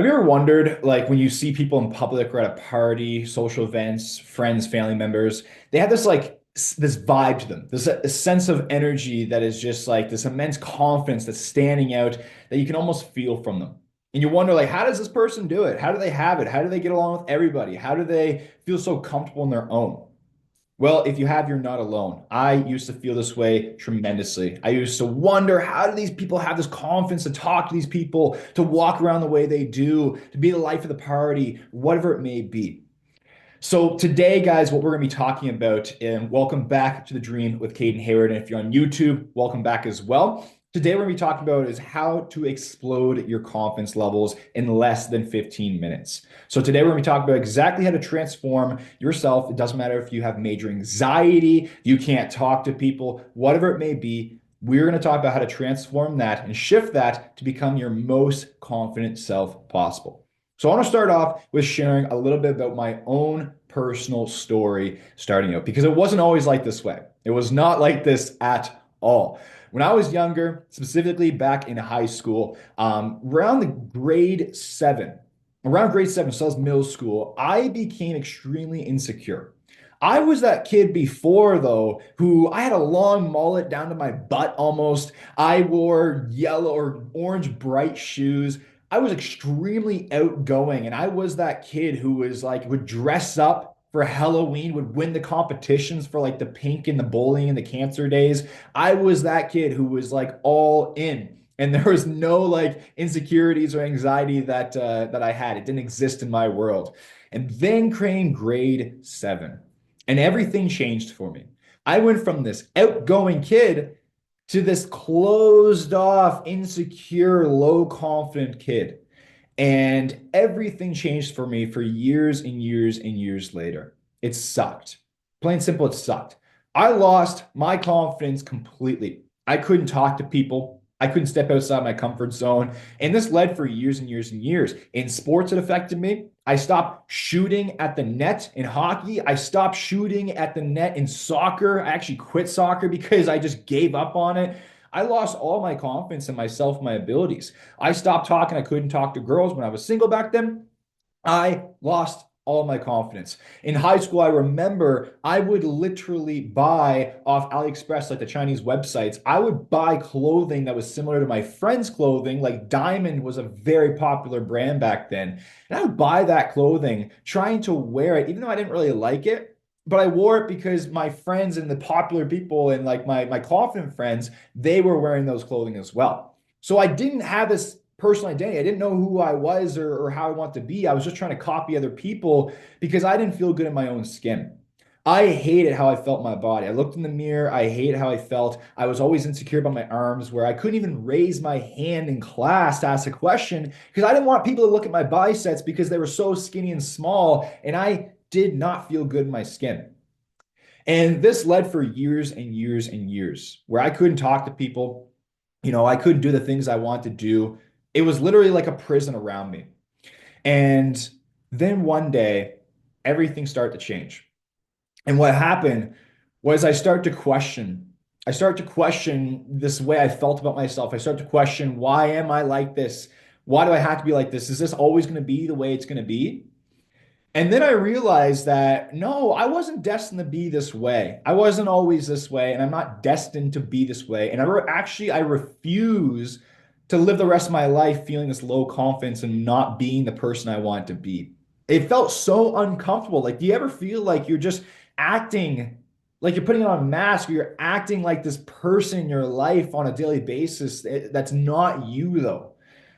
Have you ever wondered, like, when you see people in public or at a party, social events, friends, family members, they have this this vibe to them, this a sense of energy that is just like this immense confidence that's standing out that you can almost feel from them. And you wonder, like, how does this person do it? How do they have it? How do they get along with everybody? How do they feel so comfortable in their own? Well, if you have, you're not alone. I used to feel this way tremendously. I used to wonder, how do these people have this confidence to talk to these people, to walk around the way they do, to be the life of the party, whatever it may be. So today, guys, what we're going to be talking about, and welcome back to the Dream with Caden Hayward. And if you're on YouTube, welcome back as well. Today, we're going to be talking about is how to explode your confidence levels in less than 15 minutes. So today, we're going to be talking about exactly how to transform yourself. It doesn't matter if you have major anxiety, you can't talk to people, whatever it may be. We're going to talk about how to transform that and shift that to become your most confident self possible. So I want to start off with sharing a little bit about my own personal story starting out because it wasn't always like this way. It was not like this at all. When I was younger, specifically back in high school, around grade seven, so I was middle school, I became extremely insecure. I was that kid before, though, who I had a long mullet down to my butt almost. I wore yellow or orange bright shoes. I was extremely outgoing, and I was that kid who was like, would dress up for Halloween, would win the competitions for like the pink and the bowling and the cancer days. I was that kid who was like all in. And there was no like insecurities or anxiety that I had. It didn't exist in my world. And then came grade seven, and everything changed for me. I went from this outgoing kid to this closed off, insecure, low confident kid. And everything changed for me for years and years and years later. It sucked. Plain and simple, it sucked. I lost my confidence completely. I couldn't talk to people. I couldn't step outside my comfort zone. And this led for years and years and years. In sports, it affected me. I stopped shooting at the net in hockey. I stopped shooting at the net in soccer. I actually quit soccer because I just gave up on it. I lost all my confidence in myself, my abilities. I stopped talking. I couldn't talk to girls when I was single back then. I lost all my confidence. In high school, I remember I would literally buy off AliExpress, like the Chinese websites. I would buy clothing that was similar to my friends' clothing. Like Diamond was a very popular brand back then. And I would buy that clothing, trying to wear it, even though I didn't really like it. But I wore it because my friends and the popular people and like my confident friends, they were wearing those clothing as well. So I didn't have this personal identity. I didn't know who I was or how I want to be. I was just trying to copy other people because I didn't feel good in my own skin. I hated how I felt in my body. I looked in the mirror. I hated how I felt. I was always insecure about my arms, where I couldn't even raise my hand in class to ask a question because I didn't want people to look at my biceps because they were so skinny and small. And I did not feel good in my skin. And this led for years and years and years where I couldn't talk to people. I couldn't do the things I wanted to do. It was literally like a prison around me. And then one day, everything started to change. And what happened was I start to question this way I felt about myself. I start to question, why am I like this? Why do I have to be like this? Is this always going to be the way it's going to be? And then I realized that no, I wasn't destined to be this way. I wasn't always this way, and I'm not destined to be this way. And I refuse to live the rest of my life feeling this low confidence and not being the person I want to be. It felt so uncomfortable. Like, do you ever feel like you're just acting like you're putting on a mask, or you're acting like this person in your life on a daily basis that's not you, though?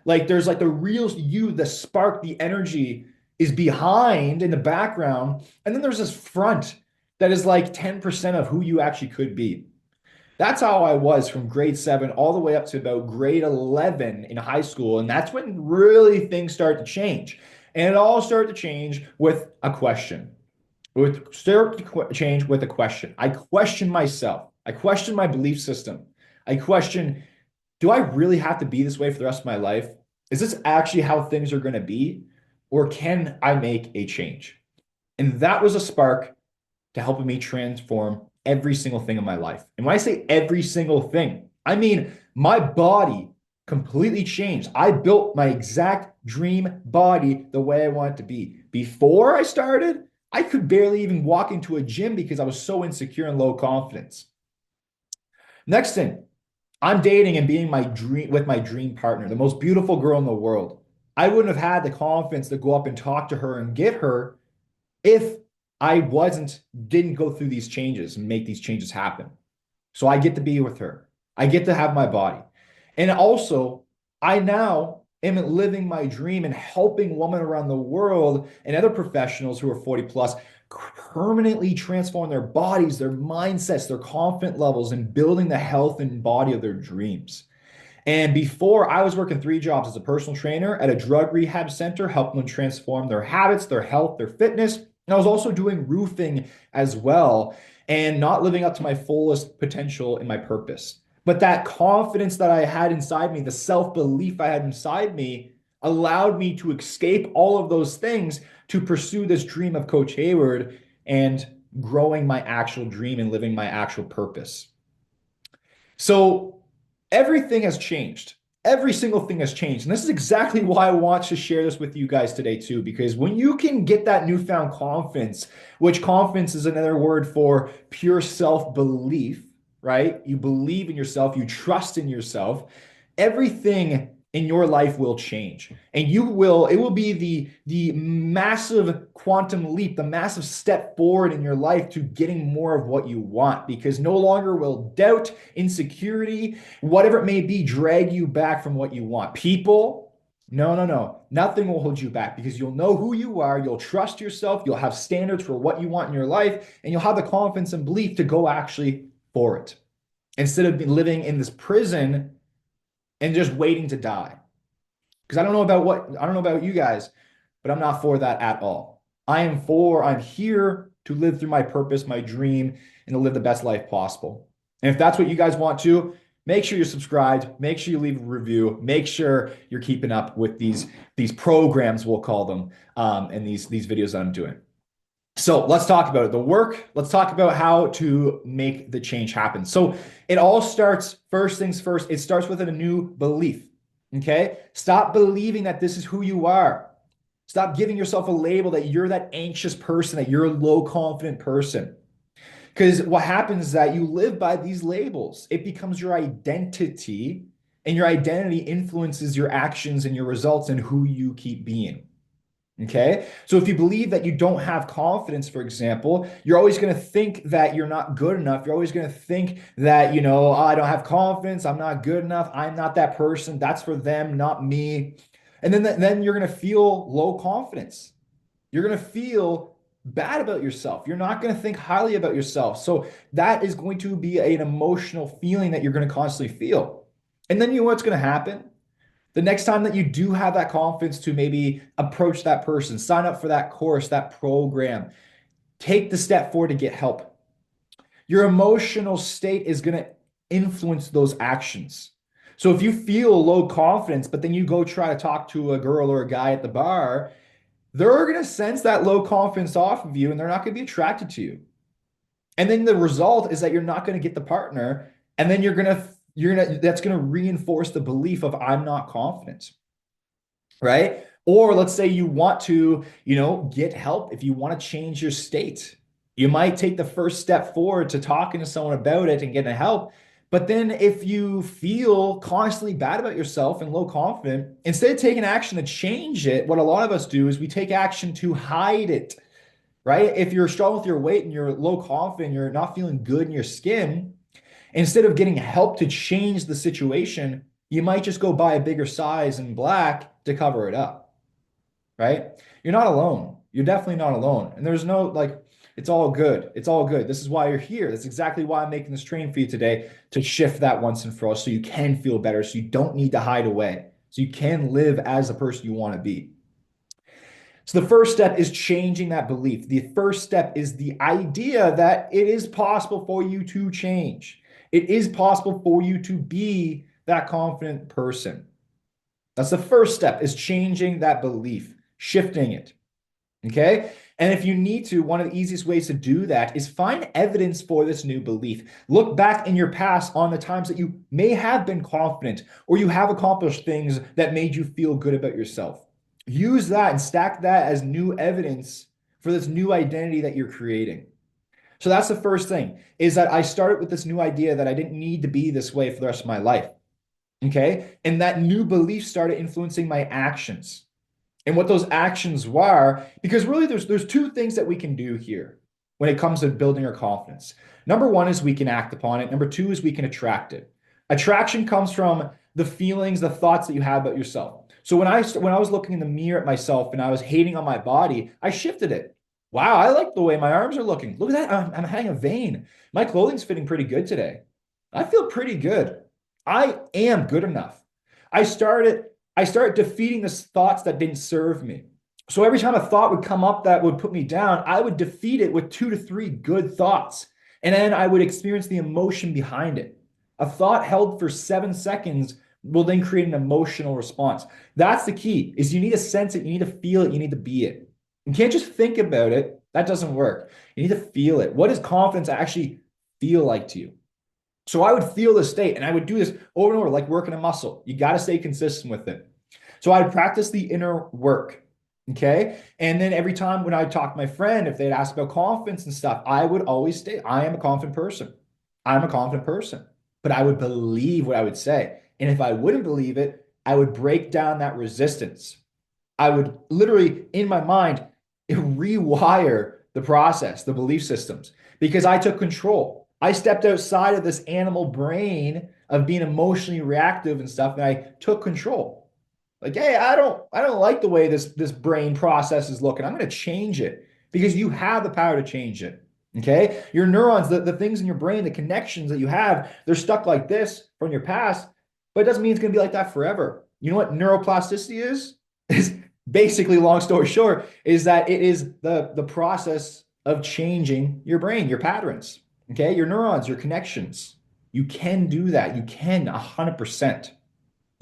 Like, there's like the real you, the spark, the energy is behind in the background. And then there's this front that is like 10% of who you actually could be. That's how I was from grade seven all the way up to about grade 11 in high school. And that's when really things start to change. And it all started to change with a question. Change with a question. I question myself. I question my belief system. I question, do I really have to be this way for the rest of my life? Is this actually how things are going to be? Or can I make a change? And that was a spark to helping me transform every single thing in my life. And when I say every single thing, I mean my body completely changed. I built my exact dream body the way I want it to be. Before I started, I could barely even walk into a gym because I was so insecure and low confidence. Next thing, I'm dating and being my dream with my dream partner, the most beautiful girl in the world. I wouldn't have had the confidence to go up and talk to her and get her if I didn't go through these changes and make these changes happen. So I get to be with her. I get to have my body. And also, I now am living my dream and helping women around the world and other professionals who are 40 plus permanently transform their bodies, their mindsets, their confidence levels, and building the health and body of their dreams. And before, I was working 3 jobs as a personal trainer at a drug rehab center, helping them transform their habits, their health, their fitness. And I was also doing roofing as well and not living up to my fullest potential in my purpose. But that confidence that I had inside me, the self-belief I had inside me, allowed me to escape all of those things to pursue this dream of Coach Hayward and growing my actual dream and living my actual purpose. So everything has changed. Every single thing has changed. And this is exactly why I want to share this with you guys today, too, because when you can get that newfound confidence, which confidence is another word for pure self-belief, right? You believe in yourself, you trust in yourself, everything in your life will change. And it will be the massive quantum leap, the massive step forward in your life to getting more of what you want, because no longer will doubt, insecurity, whatever it may be, drag you back from what you want. People, no, no, no. Nothing will hold you back because you'll know who you are. You'll trust yourself. You'll have standards for what you want in your life, and you'll have the confidence and belief to go actually for it instead of living in this prison and just waiting to die. Because I don't know about you guys, but I'm not for that at all. I'm here to live through my purpose, my dream, and to live the best life possible. And if that's what you guys want to, make sure you're subscribed, make sure you leave a review, make sure you're keeping up with these programs, we'll call them, and these videos that I'm doing. So let's talk about it. The work, let's talk about how to make the change happen. So it all starts, first things first, it starts with a new belief, okay? Stop believing that this is who you are. Stop giving yourself a label that you're that anxious person, that you're a low confident person. Because what happens is that you live by these labels. It becomes your identity, and your identity influences your actions and your results and who you keep being. Okay. So if you believe that you don't have confidence, for example, you're always going to think that you're not good enough. You're always going to think that, oh, I don't have confidence. I'm not good enough. I'm not that person. That's for them, not me. And then you're going to feel low confidence. You're going to feel bad about yourself. You're not going to think highly about yourself. So that is going to be an emotional feeling that you're going to constantly feel. And then you know what's going to happen? The next time that you do have that confidence to maybe approach that person, sign up for that course, that program, take the step forward to get help. Your emotional state is going to influence those actions. So if you feel low confidence, but then you go try to talk to a girl or a guy at the bar, they're going to sense that low confidence off of you and they're not going to be attracted to you. And then the result is that you're not going to get the partner, and then that's going to reinforce the belief of I'm not confident, right? Or let's say you want to, get help. If you want to change your state, you might take the first step forward to talking to someone about it and getting help. But then if you feel constantly bad about yourself and low confident, instead of taking action to change it, what a lot of us do is we take action to hide it, right? If you're struggling with your weight and you're low confident, you're not feeling good in your skin, instead of getting help to change the situation, you might just go buy a bigger size in black to cover it up, right? You're not alone. You're definitely not alone. And there's no, it's all good. It's all good. This is why you're here. That's exactly why I'm making this training for you today, to shift that once and for all so you can feel better, so you don't need to hide away, so you can live as the person you want to be. So the first step is changing that belief. The first step is the idea that it is possible for you to change. It is possible for you to be that confident person. That's the first step, is changing that belief, shifting it. Okay? And if you need to, one of the easiest ways to do that is find evidence for this new belief. Look back in your past on the times that you may have been confident or you have accomplished things that made you feel good about yourself. Use that and stack that as new evidence for this new identity that you're creating. So that's the first thing is that I started with this new idea that I didn't need to be this way for the rest of my life. Okay. And that new belief started influencing my actions and what those actions were, because really there's two things that we can do here when it comes to building our confidence. Number one is we can act upon it. Number two is we can attract it. Attraction comes from the feelings, the thoughts that you have about yourself. So when I was looking in the mirror at myself and I was hating on my body, I shifted it. Wow, I like the way my arms are looking. Look at that. I'm having a vein. My clothing's fitting pretty good today. I feel pretty good. I am good enough. I started I started defeating the thoughts that didn't serve me. So every time a thought would come up that would put me down, I would defeat it with 2 to 3 good thoughts. And then I would experience the emotion behind it. A thought held for 7 seconds will then create an emotional response. That's the key, is you need to sense it, you need to feel it, you need to be it. You can't just think about it. That doesn't work. You need to feel it. What does confidence actually feel like to you? So I would feel this state and I would do this over and over, like working a muscle. You got to stay consistent with it. So I'd practice the inner work. Okay. And then every time when I talk to my friend, if they'd ask about confidence and stuff, I would always state, I am a confident person. I'm a confident person. But I would believe what I would say. And if I wouldn't believe it, I would break down that resistance. I would literally, in my mind, rewire the process, the belief systems, because I took control. I stepped outside of this animal brain of being emotionally reactive and stuff, and I took control. Like, hey, I don't like the way this brain process is looking. I'm going to change it because you have the power to change it. Okay. Your neurons, the things in your brain, the connections that you have, they're stuck like this from your past, but it doesn't mean it's going to be like that forever. You know what neuroplasticity is? Is basically, long story short, is that it is the process of changing your brain, your patterns, okay, your neurons, your connections. You can do that. You can 100%.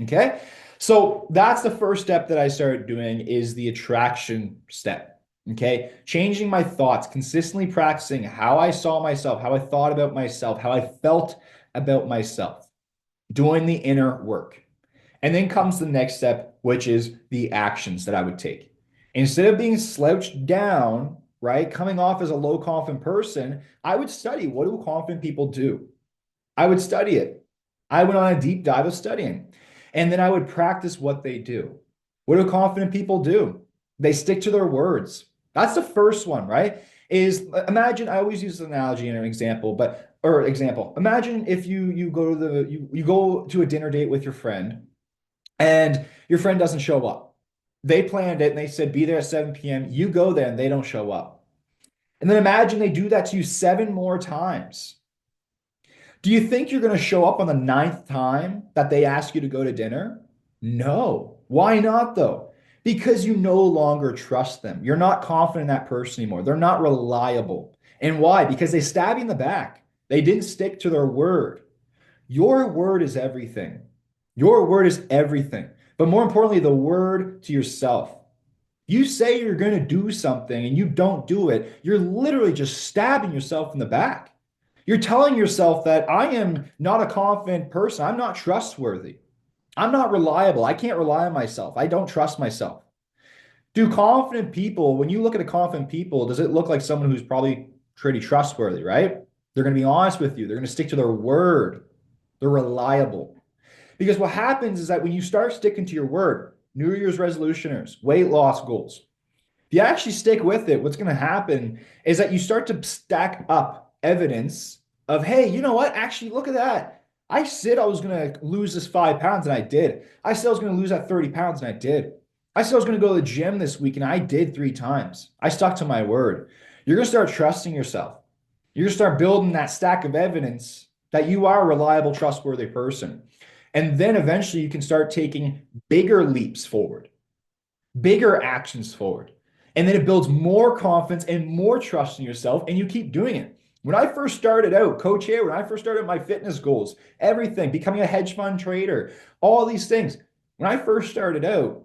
Okay. So that's the first step that I started doing is the attraction step. Okay. Changing my thoughts, consistently practicing how I saw myself, how I thought about myself, how I felt about myself, doing the inner work. And then comes the next step, which is the actions that I would take. Instead of being slouched down, right, coming off as a low confident person, I would study, what do confident people do? I would study it. I went on a deep dive of studying. And then I would practice what they do. What do confident people do? They stick to their words. That's the first one, right? Is imagine, I always use this analogy in an example, but or example. Imagine if you go to you go to a dinner date with your friend and your friend doesn't show up. They planned it and they said be there at 7 p.m. You go there and they don't show up. And then imagine they do that to you 7 more times. Do you think you're going to show up on the ninth time that they ask you to go to dinner? No. Why not, though? Because you no longer trust them. You're not confident in that person anymore. They're not reliable. And why? Because they stab you in the back. They didn't stick to their word. Your word is everything. Your word is everything. But more importantly, the word to yourself. You say you're going to do something and you don't do it, you're literally just stabbing yourself in the back. You're telling yourself that I am not a confident person. I'm not trustworthy. I'm not reliable. I can't rely on myself. I don't trust myself. Do confident people, when you look at a confident people, does it look like someone who's probably pretty trustworthy, right? They're going to be honest with you. They're going to stick to their word. They're reliable. Because what happens is that when you start sticking to your word, New Year's resolutioners, weight loss goals, if you actually stick with it, what's going to happen is that you start to stack up evidence of, hey, you know what? Actually, look at that. I said I was going to lose this 5 pounds and I did. I said I was going to lose that 30 pounds and I did. I said I was going to go to the gym this week and I did 3 times. I stuck to my word. You're going to start trusting yourself. You're going to start building that stack of evidence that you are a reliable, trustworthy person. And then eventually you can start taking bigger leaps forward, bigger actions forward. And then it builds more confidence and more trust in yourself, and you keep doing it. When I first started out, Coach Hayward, when I first started my fitness goals, everything, becoming a hedge fund trader, all these things. When I first started out,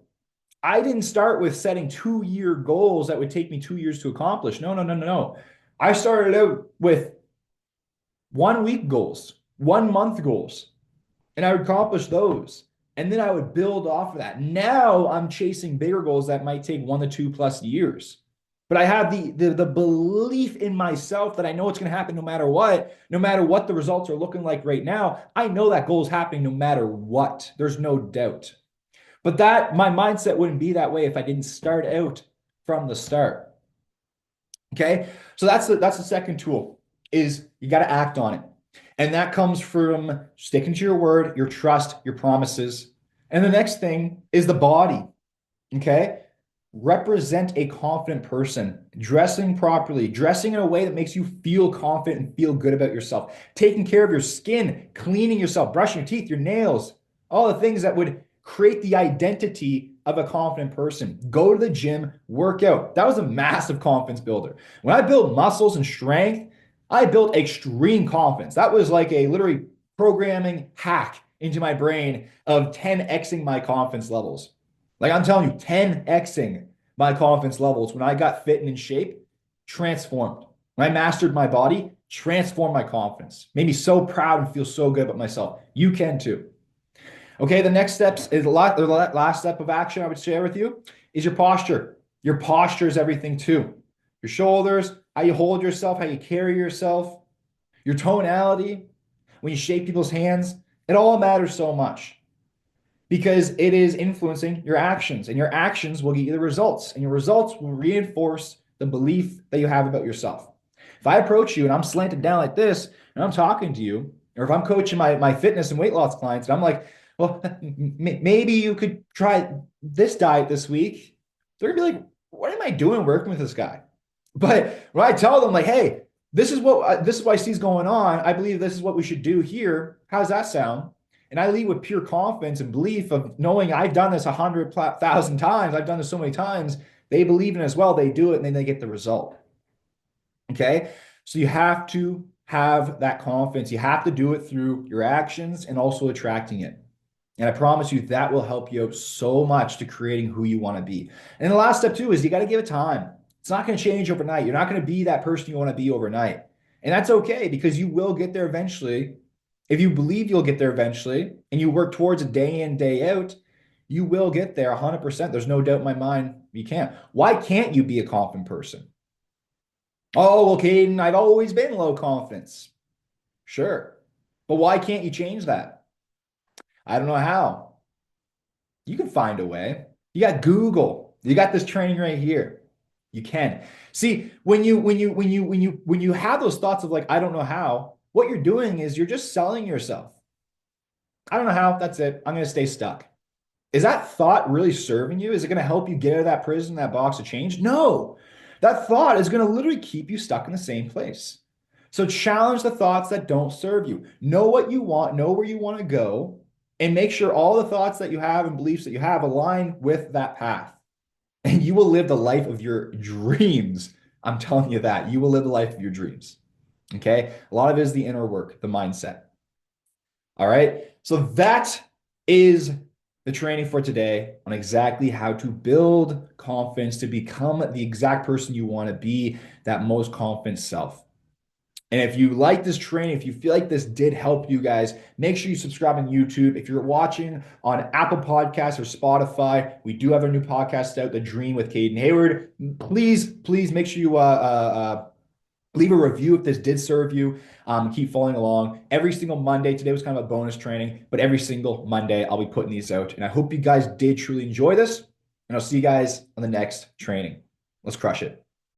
I didn't start with setting 2 year goals that would take me 2 years to accomplish. No, no, no, no, no. I started out with 1 week goals, 1 month goals, and I would accomplish those. And then I would build off of that. Now I'm chasing bigger goals that might take 1 to 2 plus years. But I have the belief in myself that I know it's going to happen no matter what the results are looking like right now. I know that goal is happening no matter what. There's no doubt. But that my mindset wouldn't be that way if I didn't start out from the start. Okay. So that's the second tool is you got to act on it. And that comes from sticking to your word, your trust, your promises. And the next thing is the body. Okay. Represent a confident person, dressing properly, dressing in a way that makes you feel confident and feel good about yourself, taking care of your skin, cleaning yourself, brushing your teeth, your nails, all the things that would create the identity of a confident person. Go to the gym, work out. That was a massive confidence builder. When I built muscles and strength, I built extreme confidence. That was like a literally programming hack into my brain of 10xing my confidence levels. Like I'm telling you, 10xing my confidence levels when I got fit and in shape, transformed. When I mastered my body, transformed my confidence. Made me so proud and feel so good about myself. You can too. Okay, the next steps is the last step of action I would share with you is your posture. Your posture is everything too. Your shoulders, how you hold yourself, how you carry yourself, your tonality, when you shake people's hands, it all matters so much because it is influencing your actions, and your actions will get you the results, and your results will reinforce the belief that you have about yourself. If I approach you and I'm slanted down like this and I'm talking to you, or if I'm coaching my fitness and weight loss clients and I'm like, well, maybe you could try this diet this week, they're gonna be like, what am I doing working with this guy? But when I tell them like, hey, this is what I see is going on. I believe this is what we should do here. How does that sound? And I lead with pure confidence and belief of knowing I've done this 100,000 times. I've done this so many times. They believe in it as well. They do it and then they get the result. Okay. So you have to have that confidence. You have to do it through your actions and also attracting it. And I promise you that will help you out so much to creating who you want to be. And the last step too is you got to give it time. It's not going to change overnight. You're not going to be that person you want to be overnight. And that's okay because you will get there eventually. If you believe you'll get there eventually and you work towards it day in, day out, you will get there 100%. There's no doubt in my mind you can't. Why can't you be a confident person? Oh, well, Caden, I've always been low confidence. Sure. But why can't you change that? I don't know how. You can find a way. You got Google. You got this training right here. You can. See, when you have those thoughts of like, I don't know how, what you're doing is you're just selling yourself. I don't know how, that's it. I'm going to stay stuck. Is that thought really serving you? Is it going to help you get out of that prison, that box of change? No. That thought is going to literally keep you stuck in the same place. So challenge the thoughts that don't serve you. Know what you want, know where you want to go, and make sure all the thoughts that you have and beliefs that you have align with that path. And you will live the life of your dreams. I'm telling you that. You will live the life of your dreams. Okay? A lot of it is the inner work, the mindset. All right? So that is the training for today on exactly how to build confidence to become the exact person you want to be, that most confident self. And if you like this training, if you feel like this did help you guys, make sure you subscribe on YouTube. If you're watching on Apple Podcasts or Spotify, we do have a new podcast out, The Dream with Caden Hayward. Please make sure you leave a review if this did serve you. Keep following along. Every single Monday, today was kind of a bonus training, but every single Monday I'll be putting these out. And I hope you guys did truly enjoy this. And I'll see you guys on the next training. Let's crush it.